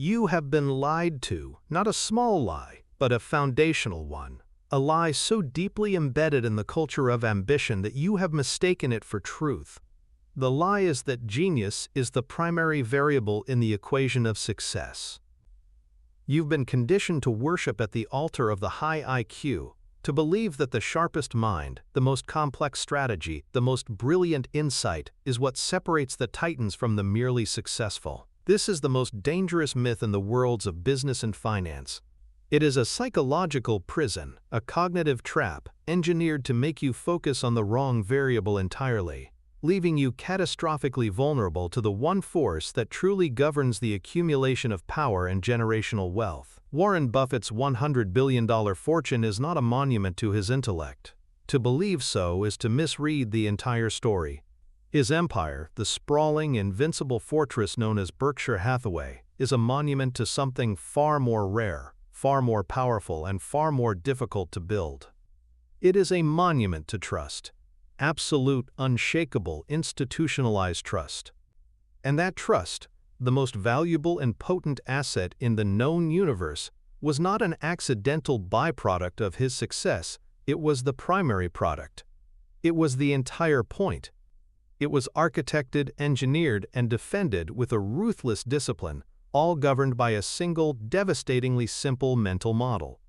You have been lied to, not a small lie, but a foundational one. A lie so deeply embedded in the culture of ambition that you have mistaken it for truth. The lie is that genius is the primary variable in the equation of success. You've been conditioned to worship at the altar of the high IQ, to believe that the sharpest mind, the most complex strategy, the most brilliant insight is what separates the titans from the merely successful. This is the most dangerous myth in the worlds of business and finance. It is a psychological prison, a cognitive trap, engineered to make you focus on the wrong variable entirely, leaving you catastrophically vulnerable to the one force that truly governs the accumulation of power and generational wealth. Warren Buffett's $100 billion fortune is not a monument to his intellect. To believe so is to misread the entire story. His empire, the sprawling, invincible fortress known as Berkshire Hathaway, is a monument to something far more rare, far more powerful, and far more difficult to build. It is a monument to trust. Absolute, unshakable, institutionalized trust. And that trust, the most valuable and potent asset in the known universe, was not an accidental byproduct of his success, it was the primary product. It was the entire point. It was architected, engineered, and defended with a ruthless discipline, all governed by a single, devastatingly simple mental model.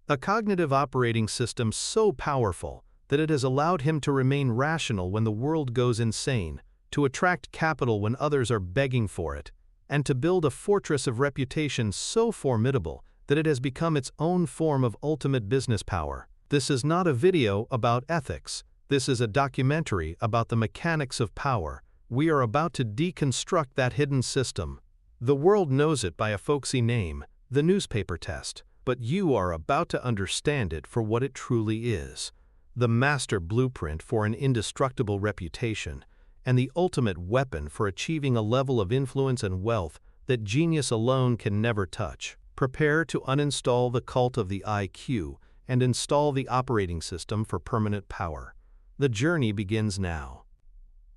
A cognitive operating system so powerful that it has allowed him to remain rational when the world goes insane, to attract capital when others are begging for it, and to build a fortress of reputation so formidable that it has become its own form of ultimate business power. This is not a video about ethics. This is a documentary about the mechanics of power. We are about to deconstruct that hidden system. The world knows it by a folksy name, the newspaper test, but you are about to understand it for what it truly is. The master blueprint for an indestructible reputation, and the ultimate weapon for achieving a level of influence and wealth that genius alone can never touch. Prepare to uninstall the cult of the IQ and install the operating system for permanent power. The journey begins now.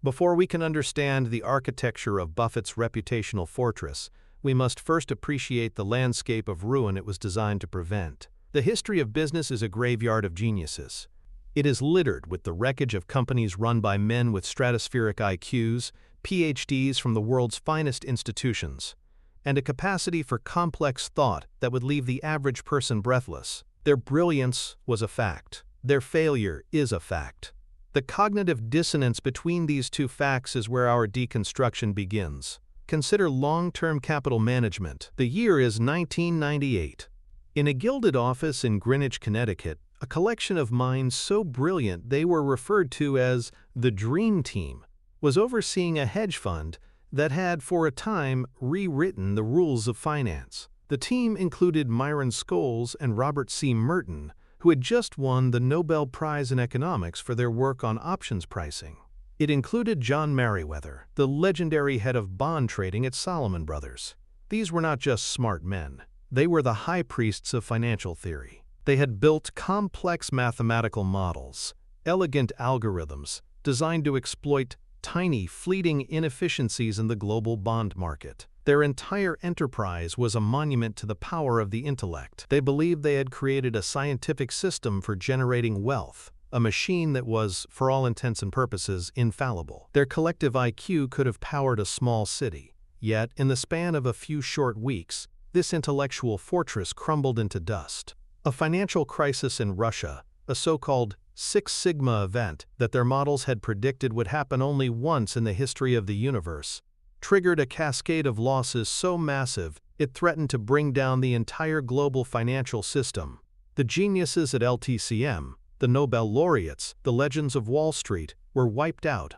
Before we can understand the architecture of Buffett's reputational fortress, we must first appreciate the landscape of ruin it was designed to prevent. The history of business is a graveyard of geniuses. It is littered with the wreckage of companies run by men with stratospheric IQs, PhDs from the world's finest institutions, and a capacity for complex thought that would leave the average person breathless. Their brilliance was a fact. Their failure is a fact. The cognitive dissonance between these two facts is where our deconstruction begins. Consider long-term capital management. The year is 1998. In a gilded office in Greenwich, Connecticut, a collection of minds so brilliant they were referred to as the Dream Team was overseeing a hedge fund that had, for a time, rewritten the rules of finance. The team included Myron Scholes and Robert C. Merton, who had just won the Nobel Prize in Economics for their work on options pricing. It included John Meriwether, the legendary head of bond trading at Salomon Brothers. These were not just smart men. They were the high priests of financial theory. They had built complex mathematical models, elegant algorithms designed to exploit tiny, fleeting inefficiencies in the global bond market. Their entire enterprise was a monument to the power of the intellect. They believed they had created a scientific system for generating wealth, a machine that was, for all intents and purposes, infallible. Their collective IQ could have powered a small city. Yet, in the span of a few short weeks, this intellectual fortress crumbled into dust. A financial crisis in Russia, a so-called Six Sigma event that their models had predicted would happen only once in the history of the universe, triggered a cascade of losses so massive it threatened to bring down the entire global financial system. The geniuses at LTCM, the Nobel laureates, the legends of Wall Street, were wiped out.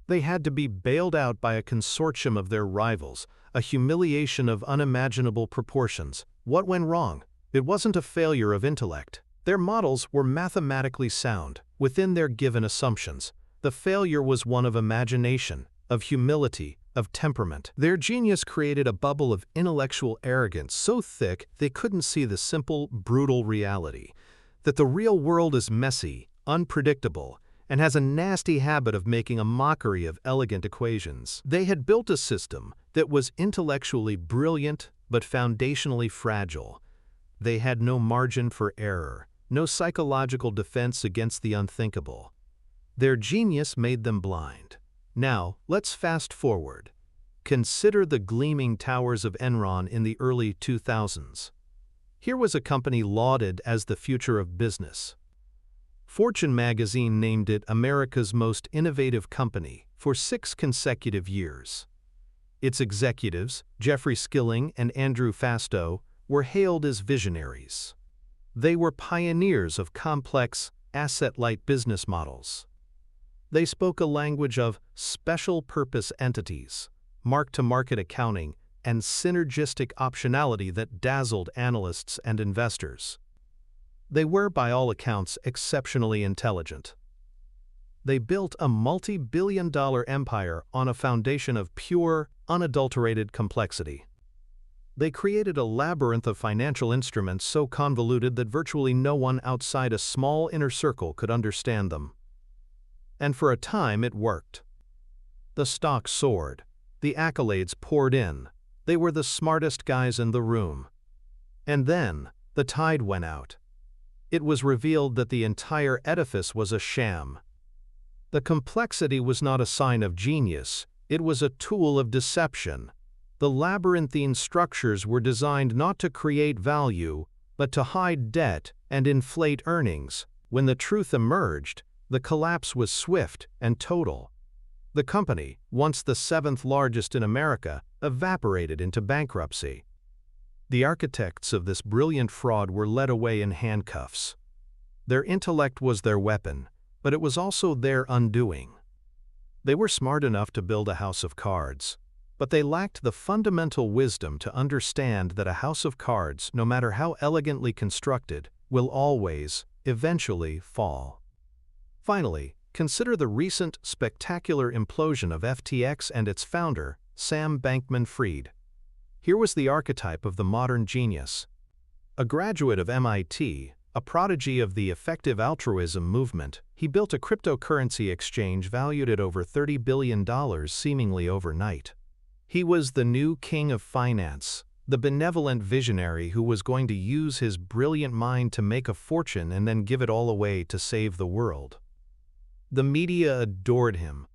They had to be bailed out by a consortium of their rivals, a humiliation of unimaginable proportions. What went wrong? It wasn't a failure of intellect. Their models were mathematically sound, within their given assumptions. The failure was one of imagination, of humility, of temperament. Their genius created a bubble of intellectual arrogance so thick they couldn't see the simple, brutal reality that the real world is messy, unpredictable, and has a nasty habit of making a mockery of elegant equations. They had built a system that was intellectually brilliant, but foundationally fragile. They had no margin for error, no psychological defense against the unthinkable. Their genius made them blind. Now, let's fast forward. Consider the gleaming towers of Enron in the early 2000s. Here was a company lauded as the future of business. Fortune magazine named it America's most innovative company for 6 consecutive years. Its executives, Jeffrey Skilling and Andrew Fastow, were hailed as visionaries. They were pioneers of complex, asset-light business models. They spoke a language of special-purpose entities, mark-to-market accounting, and synergistic optionality that dazzled analysts and investors. They were, by all accounts, exceptionally intelligent. They built a multi-billion-dollar empire on a foundation of pure, unadulterated complexity. They created a labyrinth of financial instruments so convoluted that virtually no one outside a small inner circle could understand them. And for a time it worked. The stock soared. The accolades poured in. They were the smartest guys in the room. And then, the tide went out. It was revealed that the entire edifice was a sham. The complexity was not a sign of genius, it was a tool of deception. The labyrinthine structures were designed not to create value, but to hide debt and inflate earnings. When the truth emerged, the collapse was swift and total. The company, once the 7th largest in America, evaporated into bankruptcy. The architects of this brilliant fraud were led away in handcuffs. Their intellect was their weapon, but it was also their undoing. They were smart enough to build a house of cards, but they lacked the fundamental wisdom to understand that a house of cards, no matter how elegantly constructed, will always, eventually fall. Finally, consider the recent spectacular implosion of FTX and its founder, Sam Bankman-Fried. Here was the archetype of the modern genius. A graduate of MIT, a prodigy of the effective altruism movement, he built a cryptocurrency exchange valued at over $30 billion seemingly overnight. He was the new king of finance, the benevolent visionary who was going to use his brilliant mind to make a fortune and then give it all away to save the world. The media adored him.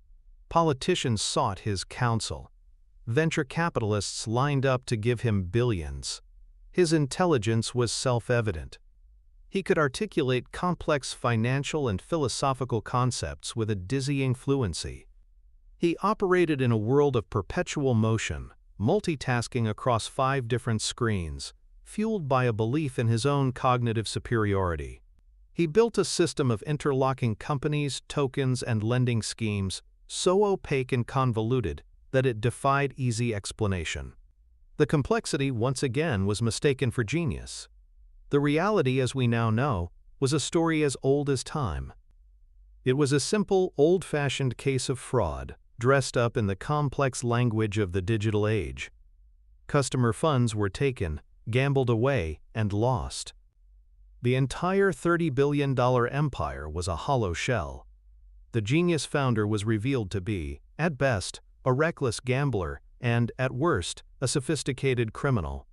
Politicians sought his counsel. Venture capitalists lined up to give him billions. His intelligence was self-evident. He could articulate complex financial and philosophical concepts with a dizzying fluency. He operated in a world of perpetual motion, multitasking across 5 different screens, fueled by a belief in his own cognitive superiority. He built a system of interlocking companies, tokens, and lending schemes so opaque and convoluted that it defied easy explanation. The complexity, once again, was mistaken for genius. The reality, as we now know, was a story as old as time. It was a simple, old-fashioned case of fraud, dressed up in the complex language of the digital age. Customer funds were taken, gambled away, and lost. The entire $30 billion empire was a hollow shell. The genius founder was revealed to be, at best, a reckless gambler and, at worst, a sophisticated criminal.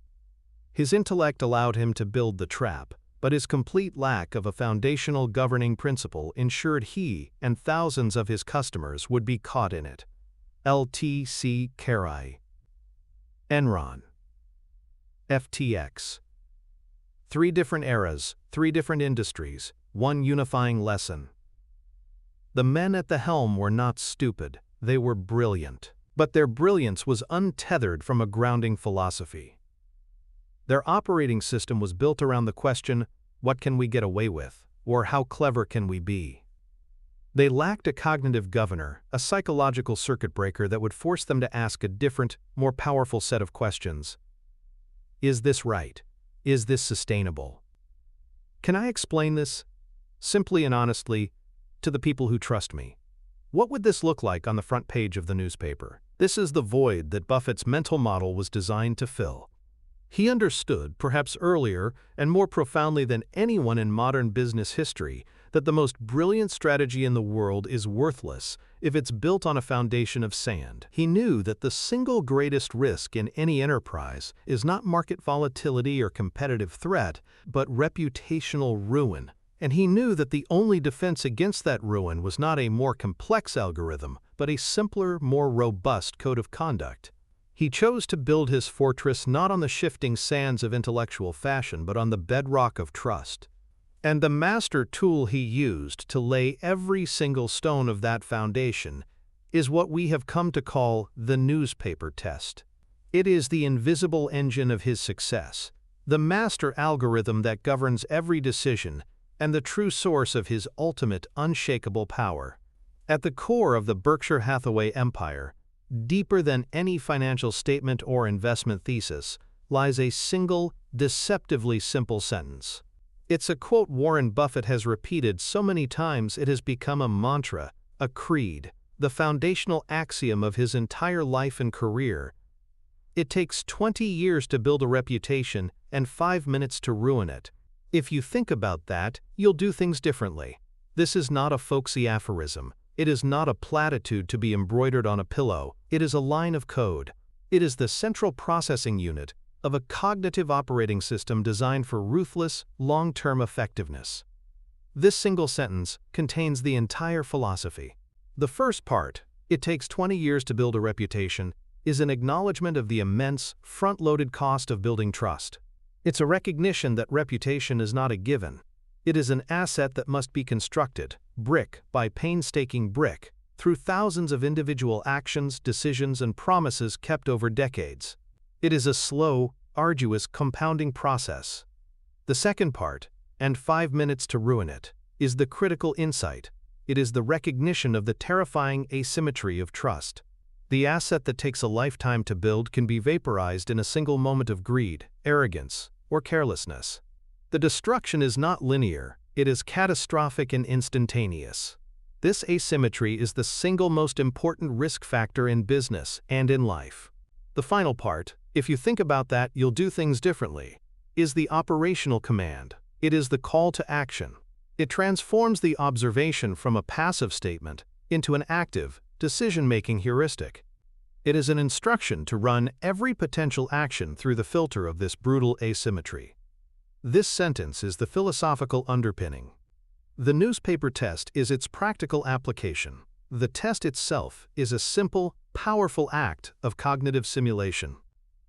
His intellect allowed him to build the trap, but his complete lack of a foundational governing principle ensured he and thousands of his customers would be caught in it. LTC Carai. Enron. FTX. 3 different eras, 3 different industries, 1 unifying lesson. The men at the helm were not stupid, they were brilliant. But their brilliance was untethered from a grounding philosophy. Their operating system was built around the question, what can we get away with, or how clever can we be? They lacked a cognitive governor, a psychological circuit breaker that would force them to ask a different, more powerful set of questions. Is this right? Is this sustainable? Can I explain this, simply and honestly, to the people who trust me? What would this look like on the front page of the newspaper? This is the void that Buffett's mental model was designed to fill. He understood, perhaps earlier and more profoundly than anyone in modern business history, that the most brilliant strategy in the world is worthless if it's built on a foundation of sand. He knew that the single greatest risk in any enterprise is not market volatility or competitive threat, but reputational ruin. And he knew that the only defense against that ruin was not a more complex algorithm, but a simpler, more robust code of conduct. He chose to build his fortress not on the shifting sands of intellectual fashion, but on the bedrock of trust. And the master tool he used to lay every single stone of that foundation is what we have come to call the newspaper test. It is the invisible engine of his success, the master algorithm that governs every decision, and the true source of his ultimate unshakable power. At the core of the Berkshire Hathaway empire, deeper than any financial statement or investment thesis, lies a single, deceptively simple sentence. It's a quote Warren Buffett has repeated so many times it has become a mantra, a creed, the foundational axiom of his entire life and career. It takes 20 years to build a reputation and 5 minutes to ruin it. If you think about that, you'll do things differently. This is not a folksy aphorism. It is not a platitude to be embroidered on a pillow. It is a line of code. It is the central processing unit of a cognitive operating system designed for ruthless, long-term effectiveness. This single sentence contains the entire philosophy. The first part, it takes 20 years to build a reputation, is an acknowledgement of the immense, front-loaded cost of building trust. It's a recognition that reputation is not a given. It is an asset that must be constructed, brick by painstaking brick, through thousands of individual actions, decisions, and promises kept over decades. It is a slow, arduous, compounding process. The second part, and 5 minutes to ruin it, is the critical insight. It is the recognition of the terrifying asymmetry of trust. The asset that takes a lifetime to build can be vaporized in a single moment of greed, arrogance, or carelessness. The destruction is not linear, it is catastrophic and instantaneous. This asymmetry is the single most important risk factor in business and in life. The final part, if you think about that, you'll do things differently, is the operational command. It is the call to action. It transforms the observation from a passive statement into an active, decision-making heuristic. It is an instruction to run every potential action through the filter of this brutal asymmetry. This sentence is the philosophical underpinning. The newspaper test is its practical application. The test itself is a simple, powerful act of cognitive simulation.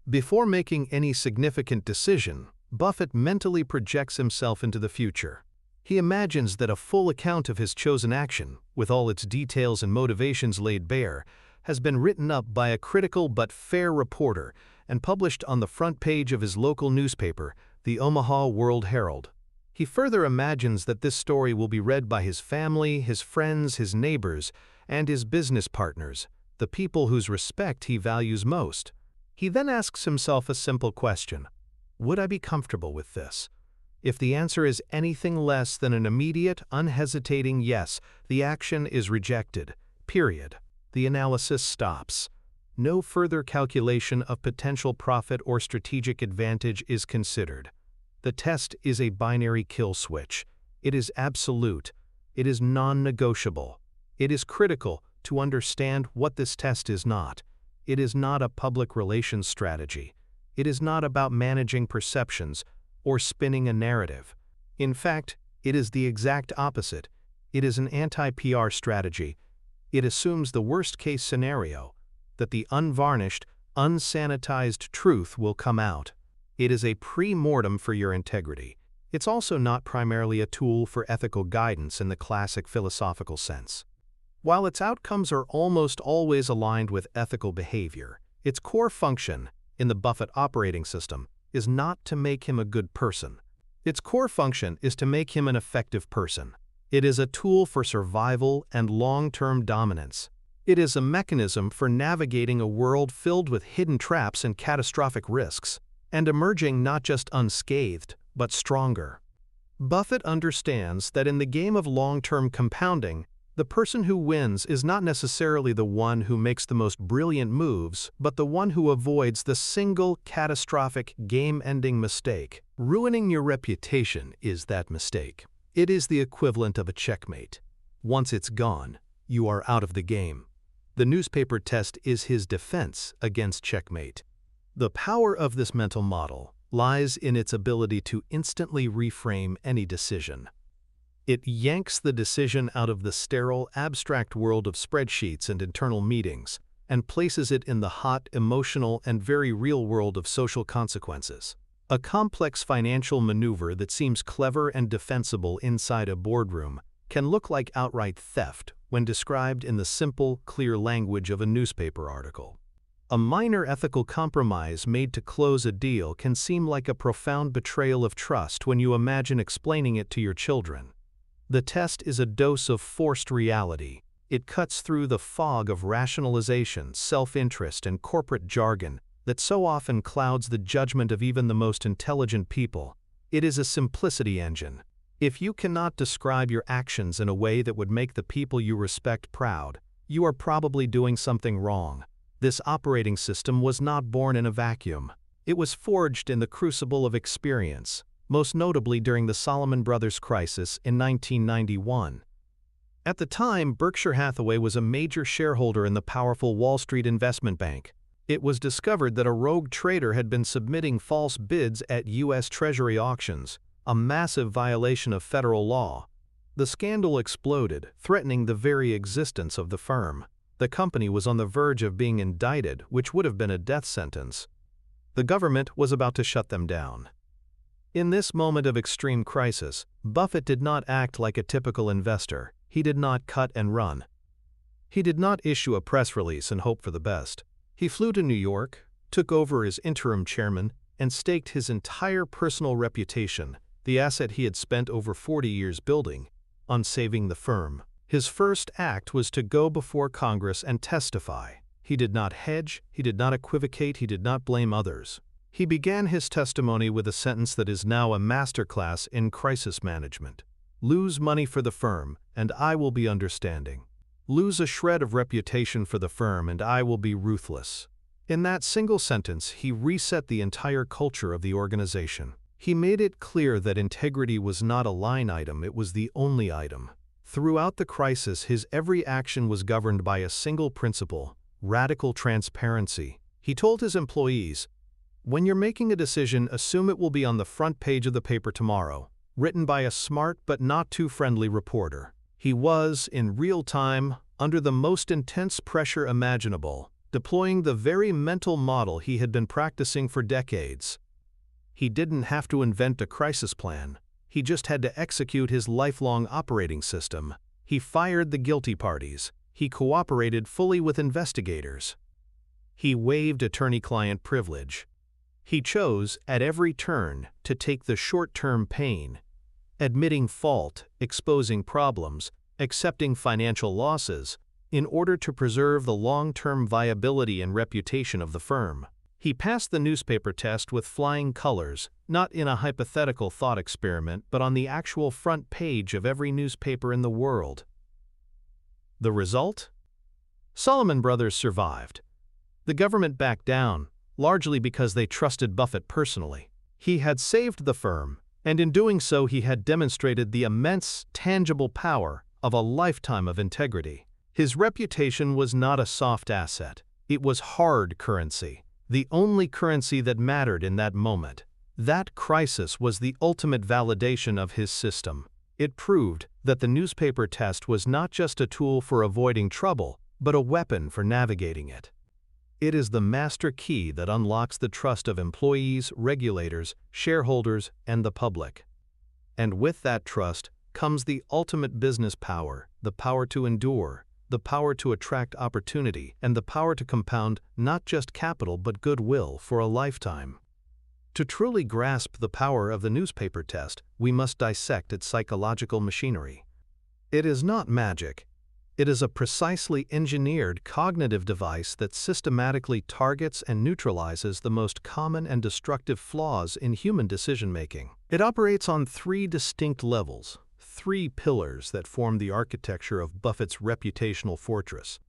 Before making any significant decision, Buffett mentally projects himself into the future. He imagines that a full account of his chosen action, with all its details and motivations laid bare, has been written up by a critical but fair reporter and published on the front page of his local newspaper, the Omaha World-Herald. He further imagines that this story will be read by his family, his friends, his neighbors, and his business partners, the people whose respect he values most. He then asks himself a simple question: would I be comfortable with this? If the answer is anything less than an immediate, unhesitating yes, the action is rejected. Period. The analysis stops. No further calculation of potential profit or strategic advantage is considered. The test is a binary kill switch. It is absolute. It is non-negotiable. It is critical to understand what this test is not. It is not a public relations strategy. It is not about managing perceptions or spinning a narrative. In fact, it is the exact opposite. It is an anti-PR strategy. It assumes the worst-case scenario, that the unvarnished, unsanitized truth will come out. It is a pre-mortem for your integrity. It's also not primarily a tool for ethical guidance in the classic philosophical sense. While its outcomes are almost always aligned with ethical behavior, its core function, in the Buffett operating system, is not to make him a good person. Its core function is to make him an effective person. It is a tool for survival and long-term dominance. It is a mechanism for navigating a world filled with hidden traps and catastrophic risks, and emerging not just unscathed, but stronger. Buffett understands that in the game of long-term compounding, the person who wins is not necessarily the one who makes the most brilliant moves, but the one who avoids the single catastrophic, game-ending mistake. Ruining your reputation is that mistake. It is the equivalent of a checkmate. Once it's gone, you are out of the game. The newspaper test is his defense against checkmate. The power of this mental model lies in its ability to instantly reframe any decision. It yanks the decision out of the sterile, abstract world of spreadsheets and internal meetings and places it in the hot, emotional, and very real world of social consequences. A complex financial maneuver that seems clever and defensible inside a boardroom can look like outright theft when described in the simple, clear language of a newspaper article. A minor ethical compromise made to close a deal can seem like a profound betrayal of trust when you imagine explaining it to your children. The test is a dose of forced reality. It cuts through the fog of rationalization, self-interest, and corporate jargon that so often clouds the judgment of even the most intelligent people. It is a simplicity engine. If you cannot describe your actions in a way that would make the people you respect proud, you are probably doing something wrong. This operating system was not born in a vacuum. It was forged in the crucible of experience, most notably during the Salomon Brothers crisis in 1991. At the time, Berkshire Hathaway was a major shareholder in the powerful Wall Street investment bank. It was discovered that a rogue trader had been submitting false bids at U.S. Treasury auctions, a massive violation of federal law. The scandal exploded, threatening the very existence of the firm. The company was on the verge of being indicted, which would have been a death sentence. The government was about to shut them down. In this moment of extreme crisis, Buffett did not act like a typical investor. He did not cut and run. He did not issue a press release and hope for the best. He flew to New York, took over as interim chairman, and staked his entire personal reputation, the asset he had spent over 40 years building, on saving the firm. His first act was to go before Congress and testify. He did not hedge, he did not equivocate, he did not blame others. He began his testimony with a sentence that is now a masterclass in crisis management. Lose money for the firm, and I will be understanding. Lose a shred of reputation for the firm, and I will be ruthless. In that single sentence, he reset the entire culture of the organization. He made it clear that integrity was not a line item, it was the only item. Throughout the crisis, his every action was governed by a single principle: radical transparency. He told his employees, "When you're making a decision, assume it will be on the front page of the paper tomorrow, written by a smart but not too friendly reporter." He was, in real time, under the most intense pressure imaginable, deploying the very mental model he had been practicing for decades. He didn't have to invent a crisis plan. He just had to execute his lifelong operating system. He fired the guilty parties. He cooperated fully with investigators. He waived attorney-client privilege. He chose, at every turn, to take the short-term pain, admitting fault, exposing problems, accepting financial losses, in order to preserve the long-term viability and reputation of the firm. He passed the newspaper test with flying colors, not in a hypothetical thought experiment, but on the actual front page of every newspaper in the world. The result? Salomon Brothers survived. The government backed down, largely because they trusted Buffett personally. He had saved the firm, and in doing so he had demonstrated the immense, tangible power of a lifetime of integrity. His reputation was not a soft asset. It was hard currency, the only currency that mattered in that moment. That crisis was the ultimate validation of his system. It proved that the newspaper test was not just a tool for avoiding trouble, but a weapon for navigating it. It is the master key that unlocks the trust of employees, regulators, shareholders, and the public. And with that trust comes the ultimate business power, the power to endure, the power to attract opportunity, and the power to compound not just capital but goodwill for a lifetime. To truly grasp the power of the newspaper test, we must dissect its psychological machinery. It is not magic. It is a precisely engineered cognitive device that systematically targets and neutralizes the most common and destructive flaws in human decision-making. It operates on three distinct levels, three pillars that form the architecture of Buffett's reputational fortress.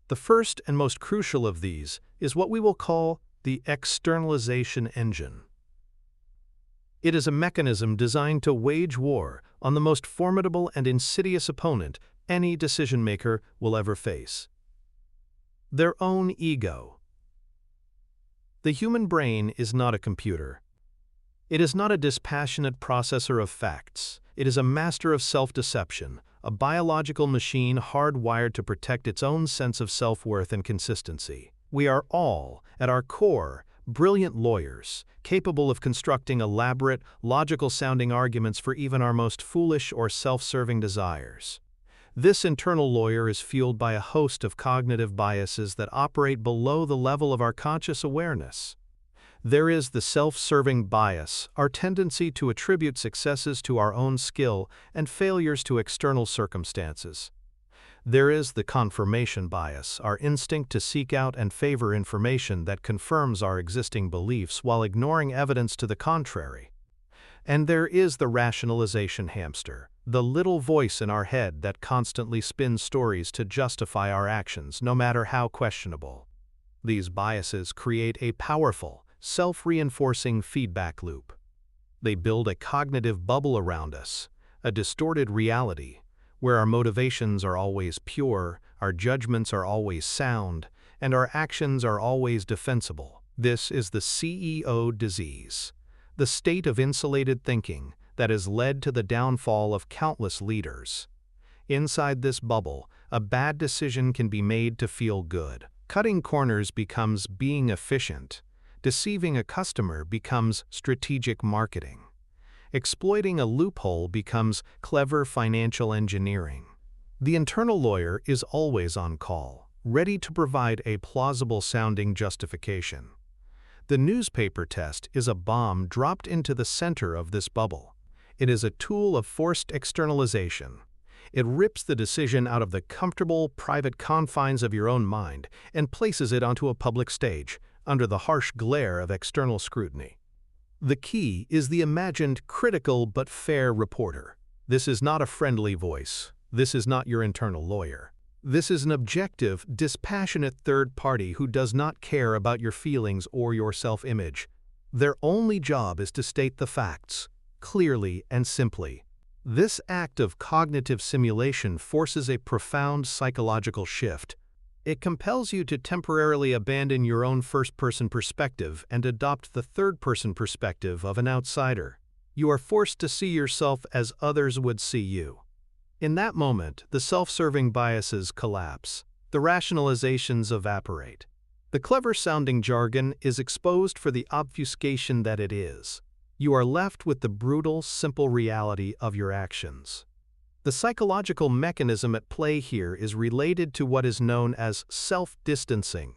The first and most crucial of these is what we will call the externalization engine. It is a mechanism designed to wage war on the most formidable and insidious opponent any decision-maker will ever face: their own ego. The human brain is not a computer. It is not a dispassionate processor of facts. It is a master of self-deception, a biological machine hardwired to protect its own sense of self-worth and consistency. We are all, at our core, brilliant lawyers, capable of constructing elaborate, logical-sounding arguments for even our most foolish or self-serving desires. This internal lawyer is fueled by a host of cognitive biases that operate below the level of our conscious awareness. There is the self-serving bias, our tendency to attribute successes to our own skill and failures to external circumstances. There is the confirmation bias, our instinct to seek out and favor information that confirms our existing beliefs while ignoring evidence to the contrary. And there is the rationalization hamster, the little voice in our head that constantly spins stories to justify our actions, no matter how questionable. These biases create a powerful, self-reinforcing feedback loop. They build a cognitive bubble around us, a distorted reality, where our motivations are always pure, our judgments are always sound, and our actions are always defensible. This is the CEO disease, the state of insulated thinking that has led to the downfall of countless leaders. Inside this bubble, a bad decision can be made to feel good. Cutting corners becomes being efficient. Deceiving a customer becomes strategic marketing. Exploiting a loophole becomes clever financial engineering. The internal lawyer is always on call, ready to provide a plausible-sounding justification. The newspaper test is a bomb dropped into the center of this bubble. It is a tool of forced externalization. It rips the decision out of the comfortable, private confines of your own mind and places it onto a public stage, under the harsh glare of external scrutiny. The key is the imagined critical but fair reporter. This is not a friendly voice. This is not your internal lawyer. This is an objective, dispassionate third party who does not care about your feelings or your self-image. Their only job is to state the facts, clearly and simply. This act of cognitive simulation forces a profound psychological shift. It compels you to temporarily abandon your own first-person perspective and adopt the third-person perspective of an outsider. You are forced to see yourself as others would see you. In that moment, the self-serving biases collapse. The rationalizations evaporate. The clever-sounding jargon is exposed for the obfuscation that it is. You are left with the brutal, simple reality of your actions. The psychological mechanism at play here is related to what is known as self-distancing.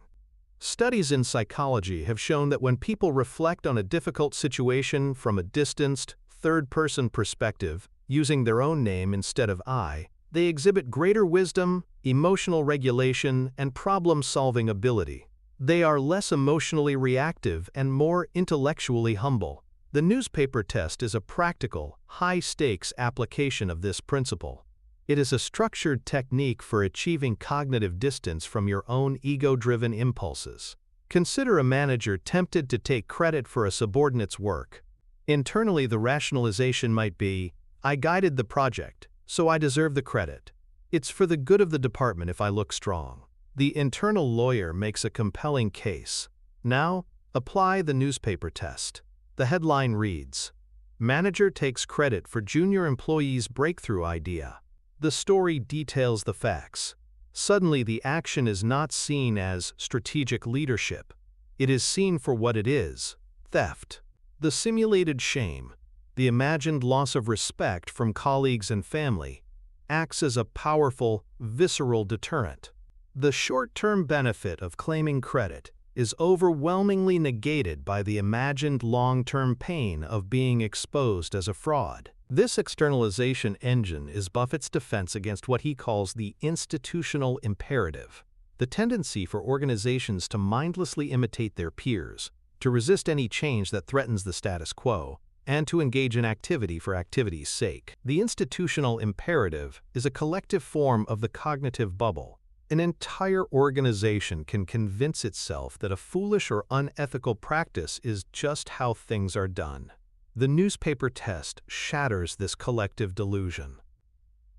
Studies in psychology have shown that when people reflect on a difficult situation from a distanced, third-person perspective, using their own name instead of I, they exhibit greater wisdom, emotional regulation, and problem-solving ability. They are less emotionally reactive and more intellectually humble. The newspaper test is a practical, high-stakes application of this principle. It is a structured technique for achieving cognitive distance from your own ego-driven impulses. Consider a manager tempted to take credit for a subordinate's work. Internally, the rationalization might be, "I guided the project, so I deserve the credit. It's for the good of the department if I look strong." The internal lawyer makes a compelling case. Now, apply the newspaper test. The headline reads, "Manager takes credit for junior employee's breakthrough idea." The story details the facts. Suddenly, the action is not seen as strategic leadership. It is seen for what it is: theft. The simulated shame, the imagined loss of respect from colleagues and family, acts as a powerful, visceral deterrent. The short-term benefit of claiming credit is overwhelmingly negated by the imagined long-term pain of being exposed as a fraud. This externalization engine is Buffett's defense against what he calls the institutional imperative, the tendency for organizations to mindlessly imitate their peers, to resist any change that threatens the status quo, and to engage in activity for activity's sake. The institutional imperative is a collective form of the cognitive bubble. An entire organization can convince itself that a foolish or unethical practice is just how things are done. The newspaper test shatters this collective delusion.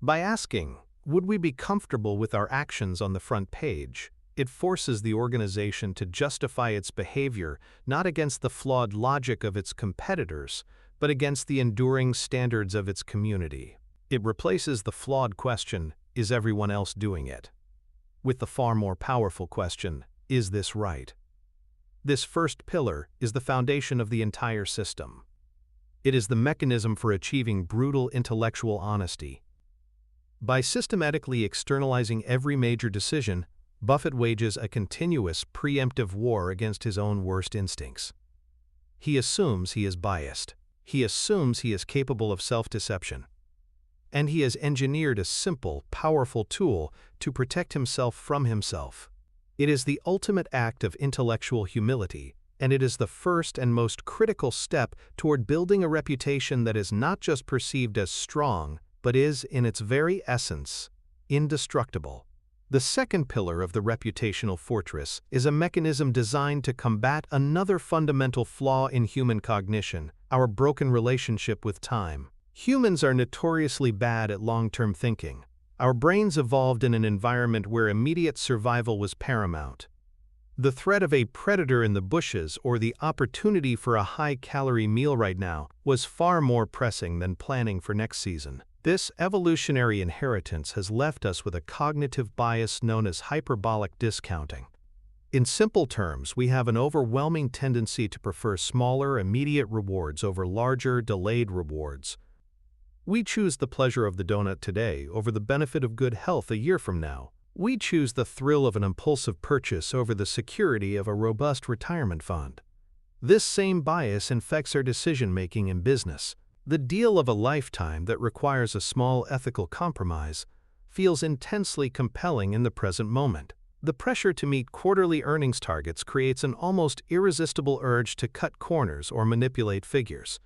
By asking, would we be comfortable with our actions on the front page, it forces the organization to justify its behavior not against the flawed logic of its competitors, but against the enduring standards of its community. It replaces the flawed question, is everyone else doing it, with the far more powerful question, is this right? This first pillar is the foundation of the entire system. It is the mechanism for achieving brutal intellectual honesty. By systematically externalizing every major decision, Buffett wages a continuous preemptive war against his own worst instincts. He assumes he is biased. He assumes he is capable of self-deception. And he has engineered a simple, powerful tool to protect himself from himself. It is the ultimate act of intellectual humility, and it is the first and most critical step toward building a reputation that is not just perceived as strong, but is, in its very essence, indestructible. The second pillar of the reputational fortress is a mechanism designed to combat another fundamental flaw in human cognition, our broken relationship with time. Humans are notoriously bad at long-term thinking. Our brains evolved in an environment where immediate survival was paramount. The threat of a predator in the bushes or the opportunity for a high-calorie meal right now was far more pressing than planning for next season. This evolutionary inheritance has left us with a cognitive bias known as hyperbolic discounting. In simple terms, we have an overwhelming tendency to prefer smaller, immediate rewards over larger, delayed rewards. We choose the pleasure of the donut today over the benefit of good health a year from now. We choose the thrill of an impulsive purchase over the security of a robust retirement fund. This same bias infects our decision-making in business. The deal of a lifetime that requires a small ethical compromise feels intensely compelling in the present moment. The pressure to meet quarterly earnings targets creates an almost irresistible urge to cut corners or manipulate figures.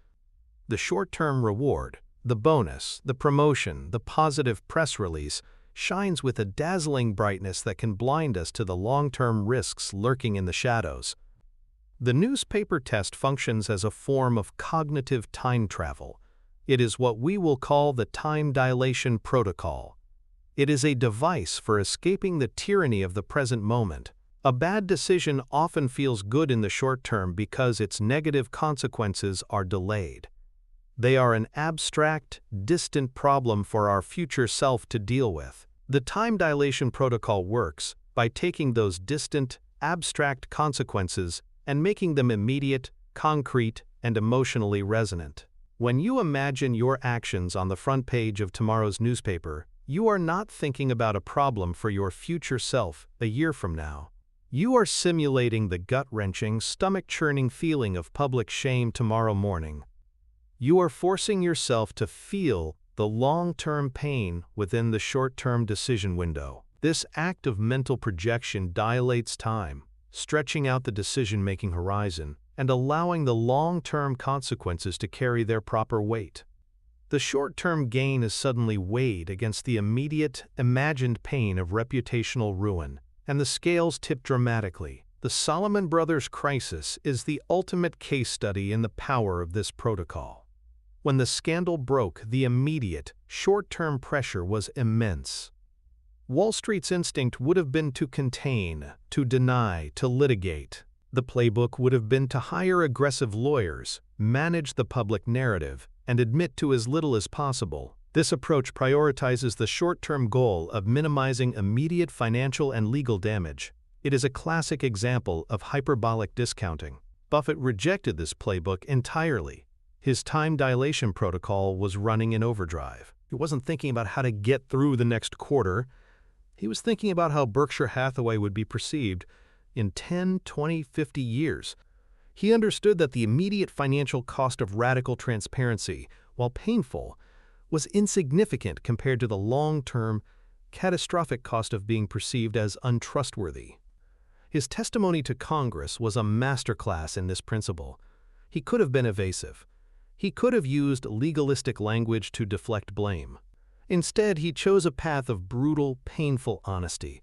The short-term reward, the bonus, the promotion, the positive press release, shines with a dazzling brightness that can blind us to the long-term risks lurking in the shadows. The newspaper test functions as a form of cognitive time travel. It is what we will call the time dilation protocol. It is a device for escaping the tyranny of the present moment. A bad decision often feels good in the short term because its negative consequences are delayed. They are an abstract, distant problem for our future self to deal with. The time dilation protocol works by taking those distant, abstract consequences and making them immediate, concrete, and emotionally resonant. When you imagine your actions on the front page of tomorrow's newspaper, you are not thinking about a problem for your future self a year from now. You are simulating the gut-wrenching, stomach-churning feeling of public shame tomorrow morning. You are forcing yourself to feel the long-term pain within the short-term decision window. This act of mental projection dilates time, stretching out the decision-making horizon and allowing the long-term consequences to carry their proper weight. The short-term gain is suddenly weighed against the immediate, imagined pain of reputational ruin, and the scales tip dramatically. The Salomon Brothers crisis is the ultimate case study in the power of this protocol. When the scandal broke, the immediate, short-term pressure was immense. Wall Street's instinct would have been to contain, to deny, to litigate. The playbook would have been to hire aggressive lawyers, manage the public narrative, and admit to as little as possible. This approach prioritizes the short-term goal of minimizing immediate financial and legal damage. It is a classic example of hyperbolic discounting. Buffett rejected this playbook entirely. His time dilation protocol was running in overdrive. He wasn't thinking about how to get through the next quarter. He was thinking about how Berkshire Hathaway would be perceived in 10, 20, 50 years. He understood that the immediate financial cost of radical transparency, while painful, was insignificant compared to the long-term, catastrophic cost of being perceived as untrustworthy. His testimony to Congress was a masterclass in this principle. He could have been evasive. He could have used legalistic language to deflect blame. Instead, he chose a path of brutal, painful honesty.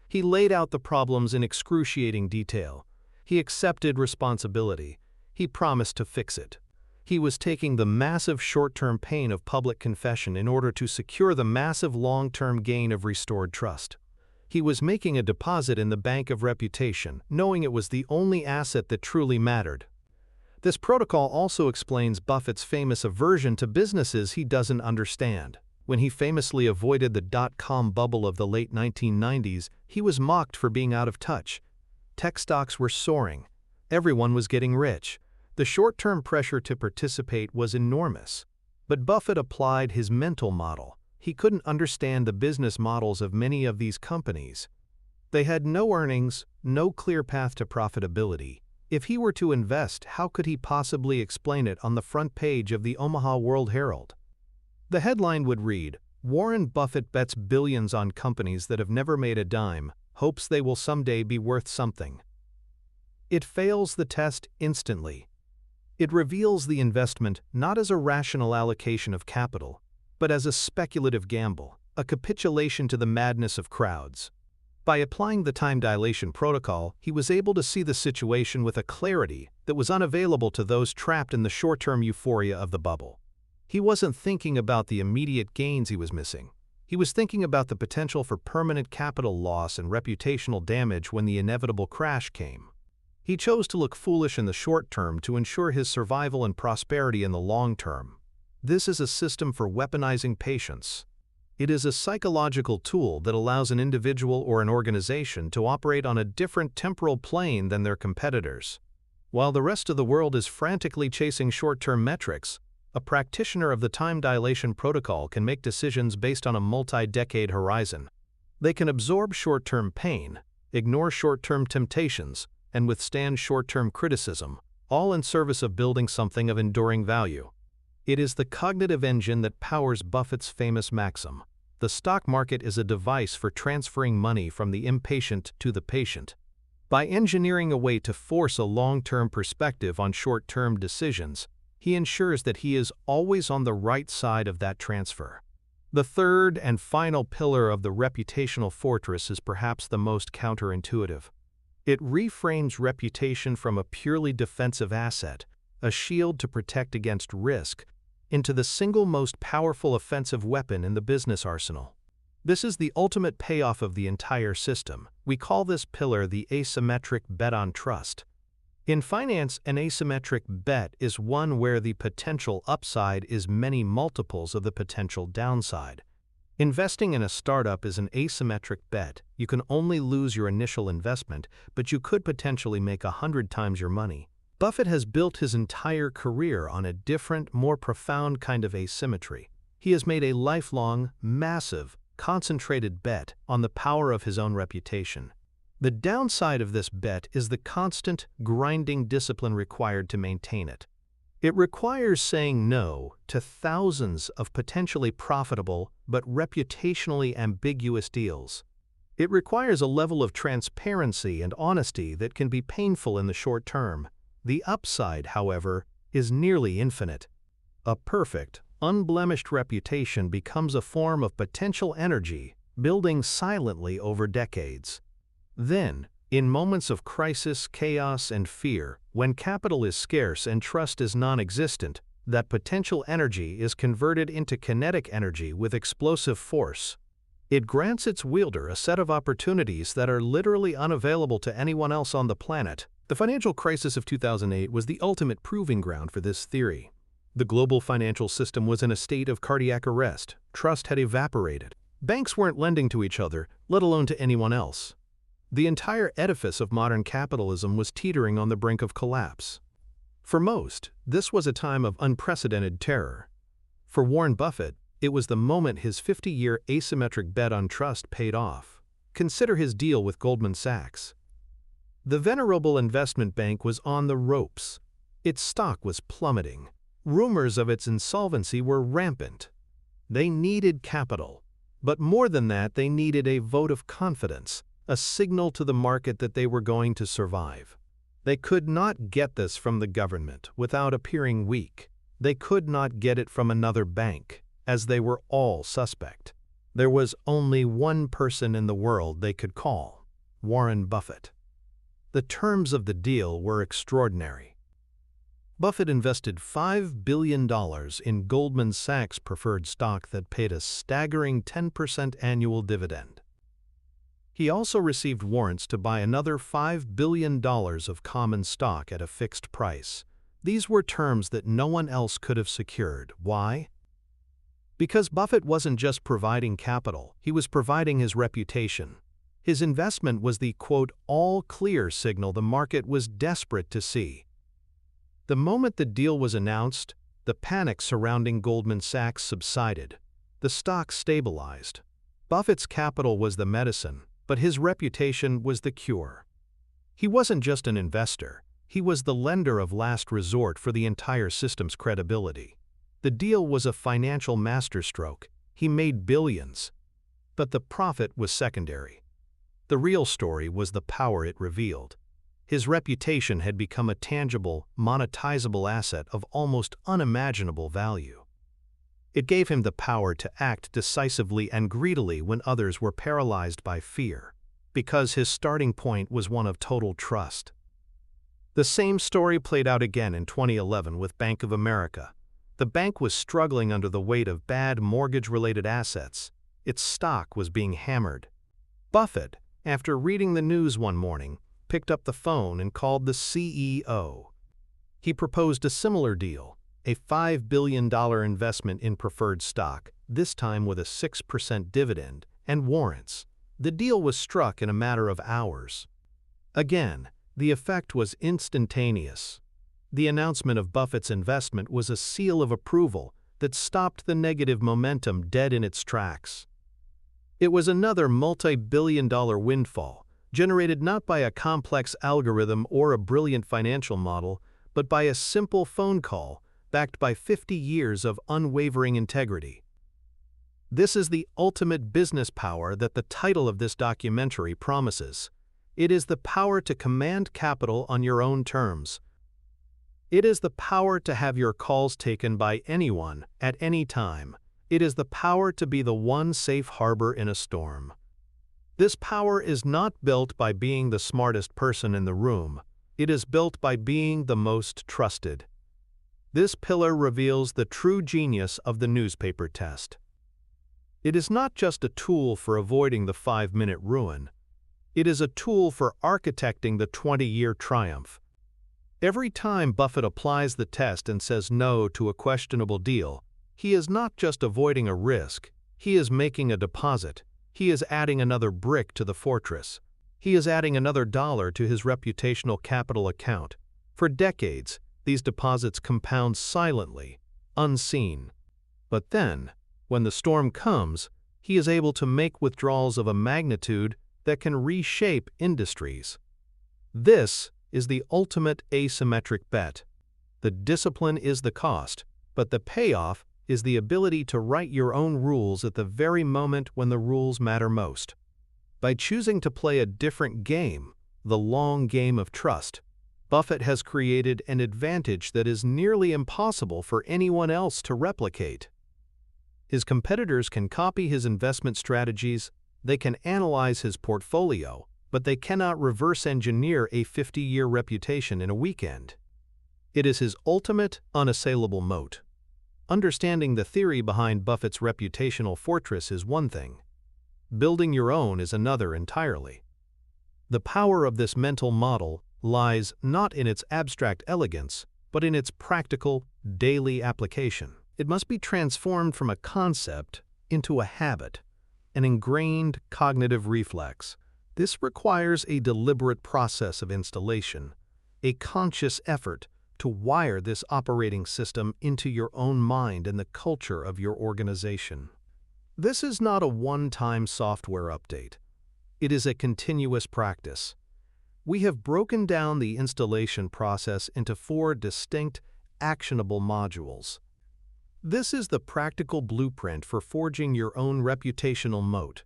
He laid out the problems in excruciating detail. He accepted responsibility. He promised to fix it. He was taking the massive short-term pain of public confession in order to secure the massive long-term gain of restored trust. He was making a deposit in the bank of reputation, knowing it was the only asset that truly mattered. This protocol also explains Buffett's famous aversion to businesses he doesn't understand. When he famously avoided the dot-com bubble of the late 1990s, he was mocked for being out of touch. Tech stocks were soaring. Everyone was getting rich. The short-term pressure to participate was enormous. But Buffett applied his mental model. He couldn't understand the business models of many of these companies. They had no earnings, no clear path to profitability. If he were to invest, how could he possibly explain it on the front page of the Omaha World Herald? The headline would read, "Warren Buffett bets billions on companies that have never made a dime, hopes they will someday be worth something." It fails the test instantly. It reveals the investment not as a rational allocation of capital, but as a speculative gamble, a capitulation to the madness of crowds. By applying the time dilation protocol, he was able to see the situation with a clarity that was unavailable to those trapped in the short-term euphoria of the bubble. He wasn't thinking about the immediate gains he was missing. He was thinking about the potential for permanent capital loss and reputational damage when the inevitable crash came. He chose to look foolish in the short term to ensure his survival and prosperity in the long term. This is a system for weaponizing patience. It is a psychological tool that allows an individual or an organization to operate on a different temporal plane than their competitors. While the rest of the world is frantically chasing short-term metrics, a practitioner of the time dilation protocol can make decisions based on a multi-decade horizon. They can absorb short-term pain, ignore short-term temptations, and withstand short-term criticism, all in service of building something of enduring value. It is the cognitive engine that powers Buffett's famous maxim: the stock market is a device for transferring money from the impatient to the patient. By engineering a way to force a long-term perspective on short-term decisions, he ensures that he is always on the right side of that transfer. The third and final pillar of the reputational fortress is perhaps the most counterintuitive. It reframes reputation from a purely defensive asset, a shield to protect against risk, into the single most powerful offensive weapon in the business arsenal. This is the ultimate payoff of the entire system. We call this pillar the asymmetric bet on trust. In finance, an asymmetric bet is one where the potential upside is many multiples of the potential downside. Investing in a startup is an asymmetric bet. You can only lose your initial investment, but you could potentially make 100 times your money. Buffett has built his entire career on a different, more profound kind of asymmetry. He has made a lifelong, massive, concentrated bet on the power of his own reputation. The downside of this bet is the constant, grinding discipline required to maintain it. It requires saying no to thousands of potentially profitable but reputationally ambiguous deals. It requires a level of transparency and honesty that can be painful in the short term. The upside, however, is nearly infinite. A perfect, unblemished reputation becomes a form of potential energy, building silently over decades. Then, in moments of crisis, chaos, and fear, when capital is scarce and trust is non-existent, that potential energy is converted into kinetic energy with explosive force. It grants its wielder a set of opportunities that are literally unavailable to anyone else on the planet. The financial crisis of 2008 was the ultimate proving ground for this theory. The global financial system was in a state of cardiac arrest. Trust had evaporated. Banks weren't lending to each other, let alone to anyone else. The entire edifice of modern capitalism was teetering on the brink of collapse. For most, this was a time of unprecedented terror. For Warren Buffett, it was the moment his 50-year asymmetric bet on trust paid off. Consider his deal with Goldman Sachs. The venerable investment bank was on the ropes. Its stock was plummeting. Rumors of its insolvency were rampant. They needed capital. But more than that, they needed a vote of confidence, a signal to the market that they were going to survive. They could not get this from the government without appearing weak. They could not get it from another bank, as they were all suspect. There was only one person in the world they could call: Warren Buffett. The terms of the deal were extraordinary. Buffett invested $5 billion in Goldman Sachs preferred stock that paid a staggering 10% annual dividend. He also received warrants to buy another $5 billion of common stock at a fixed price. These were terms that no one else could have secured. Why? Because Buffett wasn't just providing capital, he was providing his reputation. His investment was the, quote, all-clear signal the market was desperate to see. The moment the deal was announced, the panic surrounding Goldman Sachs subsided. The stock stabilized. Buffett's capital was the medicine, but his reputation was the cure. He wasn't just an investor, he was the lender of last resort for the entire system's credibility. The deal was a financial masterstroke. He made billions. But the profit was secondary. The real story was the power it revealed. His reputation had become a tangible, monetizable asset of almost unimaginable value. It gave him the power to act decisively and greedily when others were paralyzed by fear, because his starting point was one of total trust. The same story played out again in 2011 with Bank of America. The bank was struggling under the weight of bad mortgage-related assets. Its stock was being hammered. Buffett, after reading the news one morning, picked up the phone and called the CEO. He proposed a similar deal, a $5 billion investment in preferred stock, this time with a 6% dividend and warrants. The deal was struck in a matter of hours. Again, the effect was instantaneous. The announcement of Buffett's investment was a seal of approval that stopped the negative momentum dead in its tracks. It was another multi-billion-dollar windfall, generated not by a complex algorithm or a brilliant financial model, but by a simple phone call backed by 50 years of unwavering integrity. This is the ultimate business power that the title of this documentary promises. It is the power to command capital on your own terms. It is the power to have your calls taken by anyone, at any time. It is the power to be the one safe harbor in a storm. This power is not built by being the smartest person in the room. It is built by being the most trusted. This pillar reveals the true genius of the newspaper test. It is not just a tool for avoiding the 5-minute ruin. It is a tool for architecting the 20-year triumph. Every time Buffett applies the test and says no to a questionable deal, he is not just avoiding a risk, he is making a deposit. He is adding another brick to the fortress. He is adding another dollar to his reputational capital account. For decades, these deposits compound silently, unseen. But then, when the storm comes, he is able to make withdrawals of a magnitude that can reshape industries. This is the ultimate asymmetric bet. The discipline is the cost, but the payoff is the ability to write your own rules at the very moment when the rules matter most. By choosing to play a different game, the long game of trust, Buffett has created an advantage that is nearly impossible for anyone else to replicate. His competitors can copy his investment strategies, they can analyze his portfolio, but they cannot reverse engineer a 50-year reputation in a weekend. It is his ultimate, unassailable moat. Understanding the theory behind Buffett's reputational fortress is one thing. Building your own is another entirely. The power of this mental model lies not in its abstract elegance, but in its practical, daily application. It must be transformed from a concept into a habit, an ingrained cognitive reflex. This requires a deliberate process of installation, a conscious effort to wire this operating system into your own mind and the culture of your organization. This is not a one-time software update. It is a continuous practice. We have broken down the installation process into 4 distinct, actionable modules. This is the practical blueprint for forging your own reputational moat.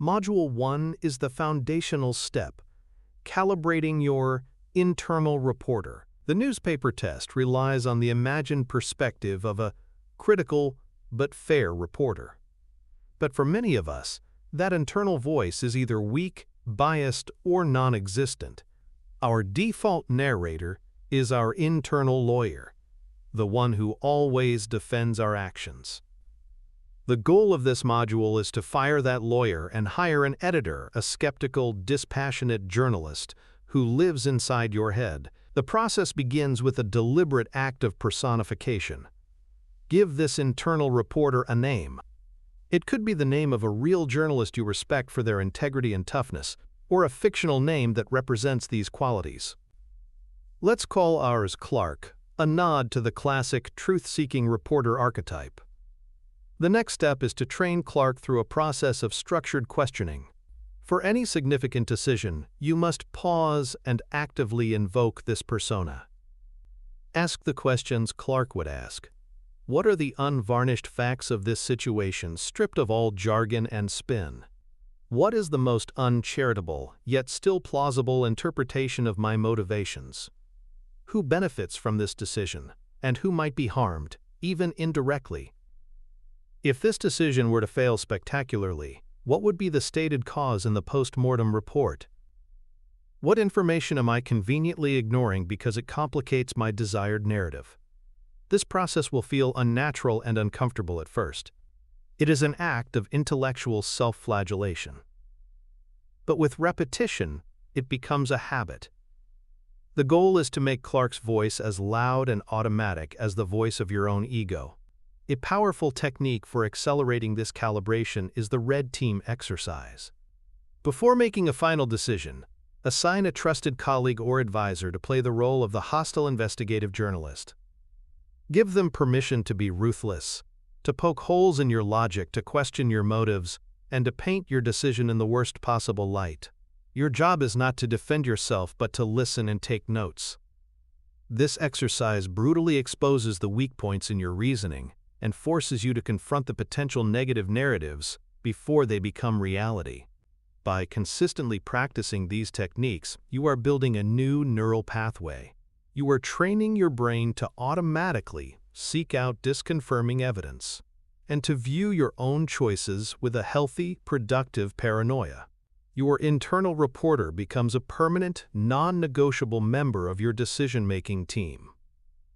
Module 1 is the foundational step, calibrating your internal reporter. The newspaper test relies on the imagined perspective of a critical but fair reporter. But for many of us, that internal voice is either weak, biased, or non-existent. Our default narrator is our internal lawyer. the one who always defends our actions. The goal of this module is to fire that lawyer and hire an editor, a skeptical, dispassionate journalist who lives inside your head. The process begins with a deliberate act of personification. Give this internal reporter a name. It could be the name of a real journalist you respect for their integrity and toughness, or a fictional name that represents these qualities. Let's call ours Clark, a nod to the classic truth-seeking reporter archetype. The next step is to train Clark through a process of structured questioning. For any significant decision, you must pause and actively invoke this persona. Ask the questions Clark would ask. What are the unvarnished facts of this situation, stripped of all jargon and spin? What is the most uncharitable, yet still plausible interpretation of my motivations? Who benefits from this decision, and who might be harmed, even indirectly? If this decision were to fail spectacularly, what would be the stated cause in the post-mortem report? What information am I conveniently ignoring because it complicates my desired narrative? This process will feel unnatural and uncomfortable at first. It is an act of intellectual self-flagellation. But with repetition, it becomes a habit. The goal is to make Clark's voice as loud and automatic as the voice of your own ego. A powerful technique for accelerating this calibration is the red team exercise. Before making a final decision, assign a trusted colleague or advisor to play the role of the hostile investigative journalist. Give them permission to be ruthless, to poke holes in your logic, to question your motives, and to paint your decision in the worst possible light. Your job is not to defend yourself but to listen and take notes. This exercise brutally exposes the weak points in your reasoning and forces you to confront the potential negative narratives before they become reality. By consistently practicing these techniques, you are building a new neural pathway. You are training your brain to automatically seek out disconfirming evidence and to view your own choices with a healthy, productive paranoia. Your internal reporter becomes a permanent, non-negotiable member of your decision-making team.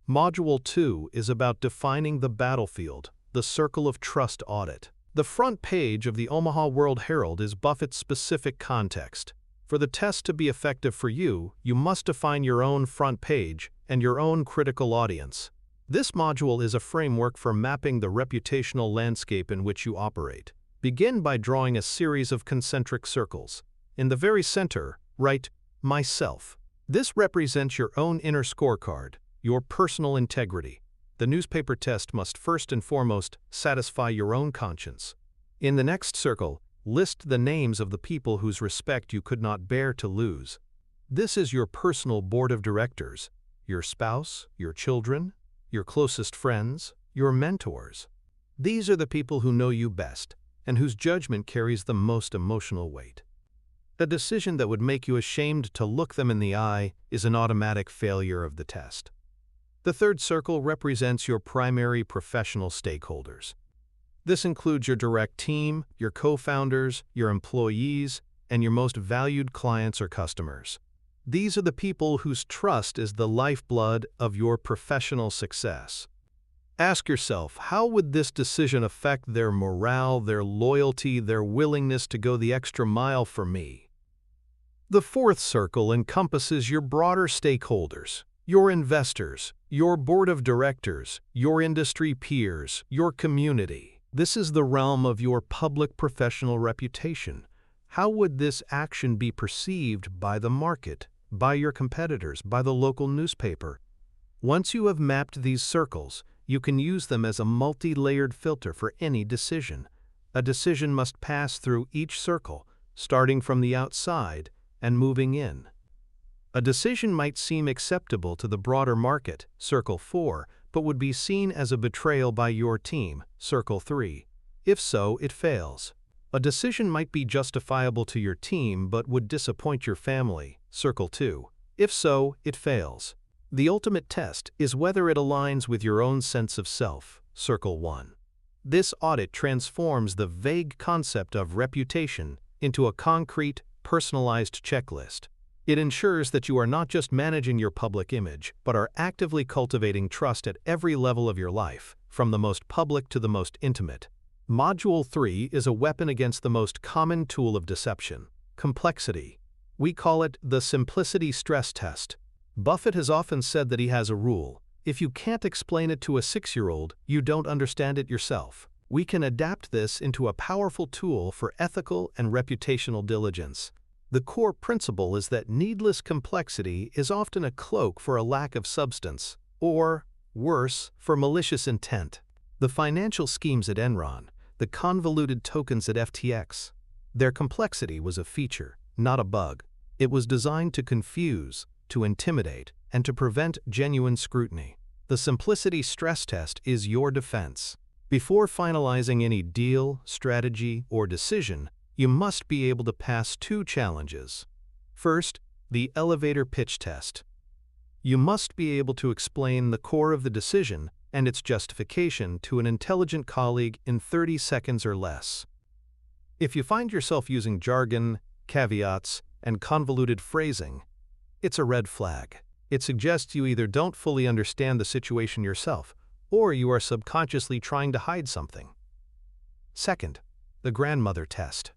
Module 2 is about defining the battlefield, the circle of trust audit. The front page of the Omaha World Herald is Buffett's specific context. For the test to be effective for you, you must define your own front page and your own critical audience. This module is a framework for mapping the reputational landscape in which you operate. Begin by drawing a series of concentric circles. In the very center, write myself. This represents your own inner scorecard, your personal integrity. The newspaper test must first and foremost satisfy your own conscience. In the next circle, list the names of the people whose respect you could not bear to lose. This is your personal board of directors, your spouse, your children, your closest friends, your mentors. These are the people who know you best and whose judgment carries the most emotional weight. A decision that would make you ashamed to look them in the eye is an automatic failure of the test. The third circle represents your primary professional stakeholders. This includes your direct team, your co-founders, your employees, and your most valued clients or customers. These are the people whose trust is the lifeblood of your professional success. Ask yourself, how would this decision affect their morale, their loyalty, their willingness to go the extra mile for me? The fourth circle encompasses your broader stakeholders, your investors, your board of directors, your industry peers, your community. This is the realm of your public professional reputation. How would this action be perceived by the market, by your competitors, by the local newspaper? Once you have mapped these circles, you can use them as a multi-layered filter for any decision. A decision must pass through each circle, starting from the outside and moving in. A decision might seem acceptable to the broader market, Circle 4, but would be seen as a betrayal by your team, Circle 3. If so, it fails. A decision might be justifiable to your team but would disappoint your family, Circle 2. If so, it fails. The ultimate test is whether it aligns with your own sense of self, Circle 1. This audit transforms the vague concept of reputation into a concrete, personalized checklist. It ensures that you are not just managing your public image, but are actively cultivating trust at every level of your life, from the most public to the most intimate. Module 3 is a weapon against the most common tool of deception: complexity. We call it the simplicity stress test. Buffett has often said that he has a rule: if you can't explain it to a 6-year-old, you don't understand it yourself. We can adapt this into a powerful tool for ethical and reputational diligence. The core principle is that needless complexity is often a cloak for a lack of substance, or, worse, for malicious intent. The financial schemes at Enron, the convoluted tokens at FTX, their complexity was a feature, not a bug. It was designed to confuse, to intimidate, and to prevent genuine scrutiny. The simplicity stress test is your defense. Before finalizing any deal, strategy, or decision, you must be able to pass 2 challenges. First, the elevator pitch test. You must be able to explain the core of the decision and its justification to an intelligent colleague in 30 seconds or less. If you find yourself using jargon, caveats, and convoluted phrasing, it's a red flag. It suggests you either don't fully understand the situation yourself, or you are subconsciously trying to hide something. Second, the grandmother test.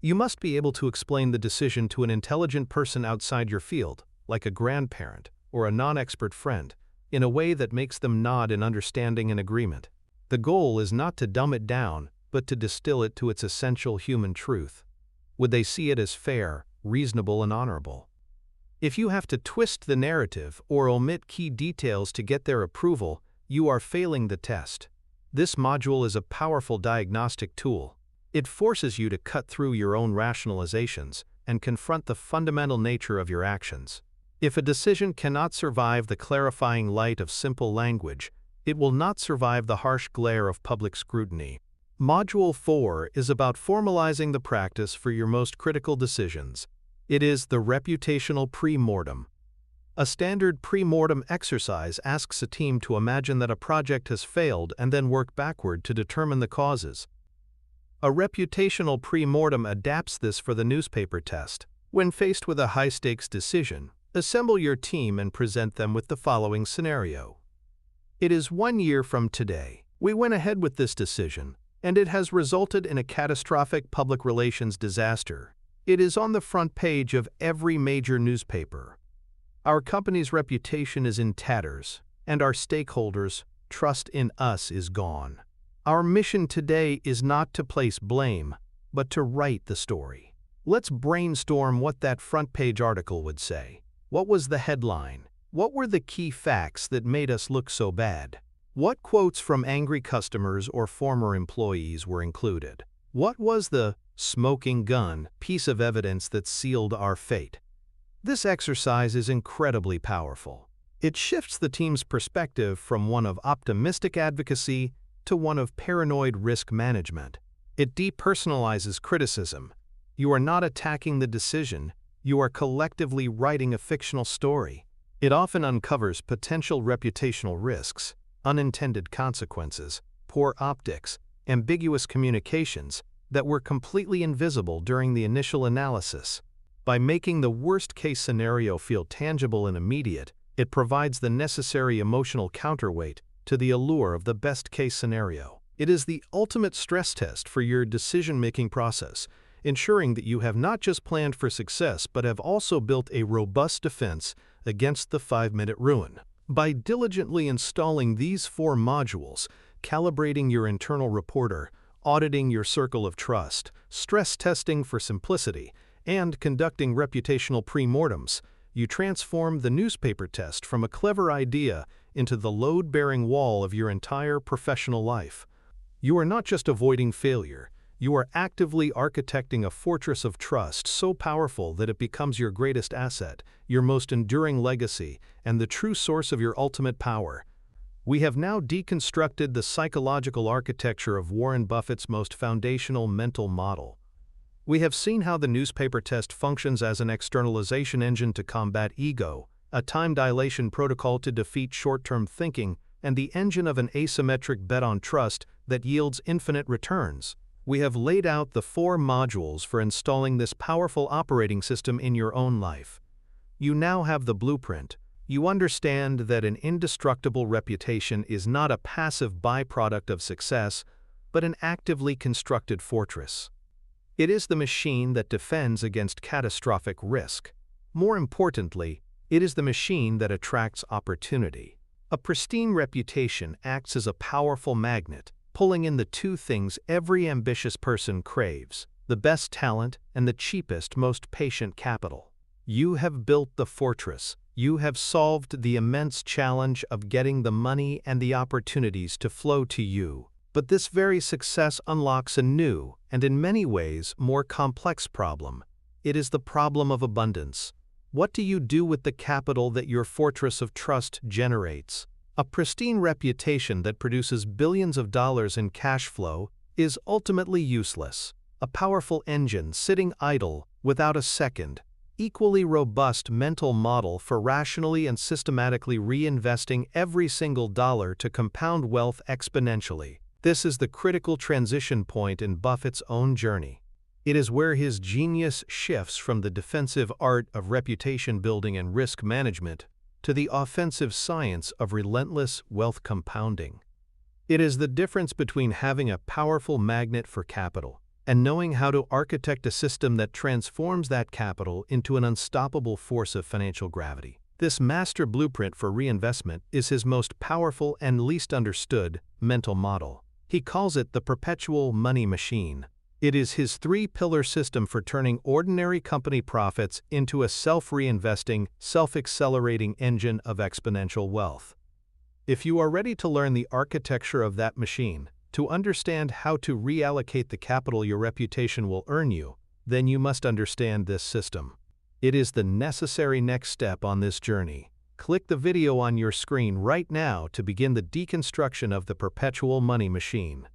You must be able to explain the decision to an intelligent person outside your field, like a grandparent or a non-expert friend, in a way that makes them nod in understanding and agreement. The goal is not to dumb it down, but to distill it to its essential human truth. Would they see it as fair, reasonable, and honorable? If you have to twist the narrative or omit key details to get their approval, you are failing the test. This module is a powerful diagnostic tool. It forces you to cut through your own rationalizations and confront the fundamental nature of your actions. If a decision cannot survive the clarifying light of simple language, it will not survive the harsh glare of public scrutiny. Module 4 is about formalizing the practice for your most critical decisions. It is the reputational pre-mortem. A standard pre-mortem exercise asks a team to imagine that a project has failed and then work backward to determine the causes. A reputational pre-mortem adapts this for the newspaper test. When faced with a high-stakes decision, assemble your team and present them with the following scenario. It is 1 year from today. We went ahead with this decision, and it has resulted in a catastrophic public relations disaster. It is on the front page of every major newspaper. Our company's reputation is in tatters, and our stakeholders' trust in us is gone. Our mission today is not to place blame, but to write the story. Let's brainstorm what that front-page article would say. What was the headline? What were the key facts that made us look so bad? What quotes from angry customers or former employees were included? What was the smoking gun piece of evidence that sealed our fate? This exercise is incredibly powerful. It shifts the team's perspective from one of optimistic advocacy to one of paranoid risk management. It depersonalizes criticism. You are not attacking the decision, you are collectively writing a fictional story. It often uncovers potential reputational risks, unintended consequences, poor optics, ambiguous communications that were completely invisible during the initial analysis. By making the worst-case scenario feel tangible and immediate, it provides the necessary emotional counterweight to the allure of the best-case scenario. It is the ultimate stress test for your decision-making process, ensuring that you have not just planned for success but have also built a robust defense against the 5-minute ruin. By diligently installing these 4 modules, calibrating your internal reporter, auditing your circle of trust, stress testing for simplicity, and conducting reputational pre-mortems, you transform the newspaper test from a clever idea into the load-bearing wall of your entire professional life. You are not just avoiding failure, you are actively architecting a fortress of trust so powerful that it becomes your greatest asset, your most enduring legacy, and the true source of your ultimate power. We have now deconstructed the psychological architecture of Warren Buffett's most foundational mental model. We have seen how the newspaper test functions as an externalization engine to combat ego, a time dilation protocol to defeat short-term thinking, and the engine of an asymmetric bet on trust that yields infinite returns. We have laid out the 4 modules for installing this powerful operating system in your own life. You now have the blueprint. You understand that an indestructible reputation is not a passive byproduct of success, but an actively constructed fortress. It is the machine that defends against catastrophic risk. More importantly, it is the machine that attracts opportunity. A pristine reputation acts as a powerful magnet, pulling in the two things every ambitious person craves: the best talent and the cheapest, most patient capital. You have built the fortress. You have solved the immense challenge of getting the money and the opportunities to flow to you. But this very success unlocks a new, and in many ways more complex problem. It is the problem of abundance. What do you do with the capital that your fortress of trust generates? A pristine reputation that produces billions of dollars in cash flow is ultimately useless. A powerful engine sitting idle without a second, equally robust mental model for rationally and systematically reinvesting every single dollar to compound wealth exponentially. This is the critical transition point in Buffett's own journey. It is where his genius shifts from the defensive art of reputation building and risk management to the offensive science of relentless wealth compounding. It is the difference between having a powerful magnet for capital and knowing how to architect a system that transforms that capital into an unstoppable force of financial gravity. This master blueprint for reinvestment is his most powerful and least understood mental model. He calls it the perpetual money machine. It is his three-pillar system for turning ordinary company profits into a self-reinvesting, self-accelerating engine of exponential wealth. If you are ready to learn the architecture of that machine, to understand how to reallocate the capital your reputation will earn you, then you must understand this system. It is the necessary next step on this journey. Click the video on your screen right now to begin the deconstruction of the perpetual money machine.